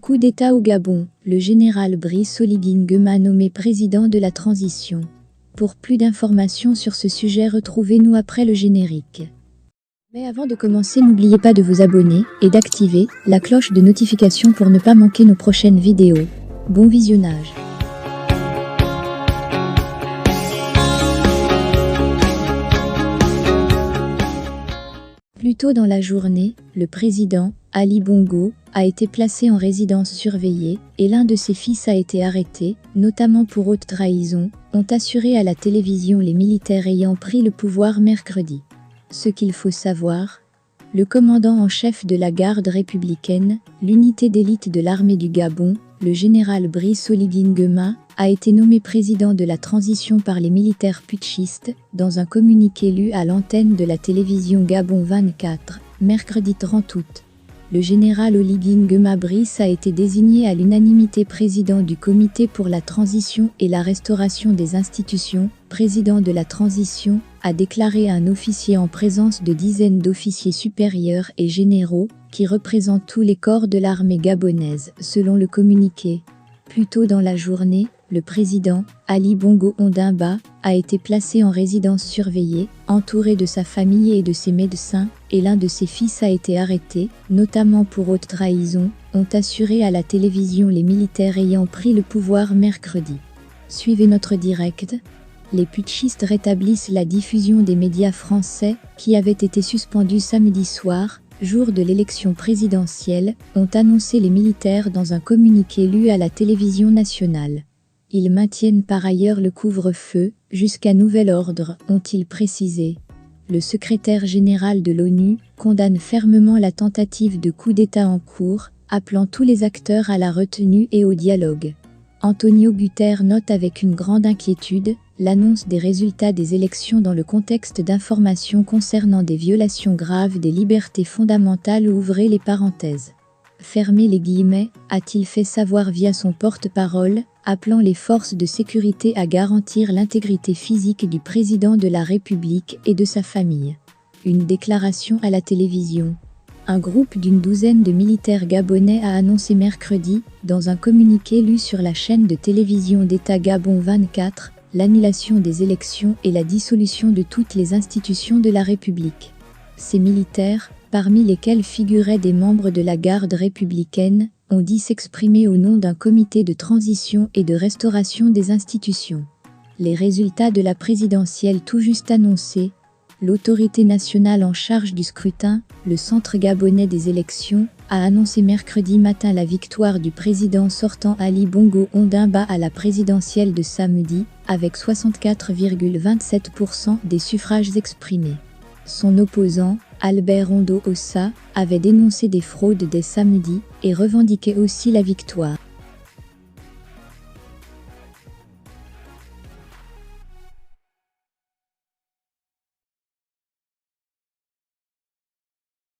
Coup d'État au Gabon, le général Brice Oligui Nguema nommé président de la transition. Pour plus d'informations sur ce sujet, retrouvez-nous après le générique. Mais avant de commencer, n'oubliez pas de vous abonner et d'activer la cloche de notification pour ne pas manquer nos prochaines vidéos. Bon visionnage. Plus tôt dans la journée, le président, Ali Bongo, a été placé en résidence surveillée et l'un de ses fils a été arrêté, notamment pour haute trahison, ont assuré à la télévision les militaires ayant pris le pouvoir mercredi. Ce qu'il faut savoir, le commandant en chef de la garde républicaine, l'unité d'élite de l'armée du Gabon, le général Brice Oligui Nguema, a été nommé président de la transition par les militaires putschistes, dans un communiqué lu à l'antenne de la télévision Gabon 24, mercredi 30 août. Le général Oligui Nguema Brice a été désigné à l'unanimité président du Comité pour la transition et la restauration des institutions, président de la transition, a déclaré un officier en présence de dizaines d'officiers supérieurs et généraux, qui représentent tous les corps de l'armée gabonaise, selon le communiqué. Plus tôt dans la journée, le président, Ali Bongo Ondimba, a été placé en résidence surveillée, entouré de sa famille et de ses médecins, et l'un de ses fils a été arrêté, notamment pour haute trahison, ont assuré à la télévision les militaires ayant pris le pouvoir mercredi. Suivez notre direct. Les putschistes rétablissent la diffusion des médias français, qui avaient été suspendus samedi soir, jour de l'élection présidentielle, ont annoncé les militaires dans un communiqué lu à la télévision nationale. Ils maintiennent par ailleurs le couvre-feu, jusqu'à nouvel ordre, ont-ils précisé. Le secrétaire général de l'ONU condamne fermement la tentative de coup d'État en cours, appelant tous les acteurs à la retenue et au dialogue. Antonio Guterres note avec une grande inquiétude l'annonce des résultats des élections dans le contexte d'informations concernant des violations graves des libertés fondamentales. Ouvrez les parenthèses. Fermez les guillemets, a-t-il fait savoir via son porte-parole, appelant les forces de sécurité à garantir l'intégrité physique du président de la République et de sa famille. Une déclaration à la télévision. Un groupe d'une douzaine de militaires gabonais a annoncé mercredi, dans un communiqué lu sur la chaîne de télévision d'État Gabon 24, l'annulation des élections et la dissolution de toutes les institutions de la République. Ces militaires, parmi lesquels figuraient des membres de la garde républicaine, ont dit s'exprimer au nom d'un comité de transition et de restauration des institutions. Les résultats de la présidentielle tout juste annoncés, l'autorité nationale en charge du scrutin, le Centre gabonais des élections, a annoncé mercredi matin la victoire du président sortant Ali Bongo Ondimba à la présidentielle de samedi, avec 64,27% des suffrages exprimés. Son opposant, Albert Ondo Ossa, avait dénoncé des fraudes dès samedi et revendiquait aussi la victoire.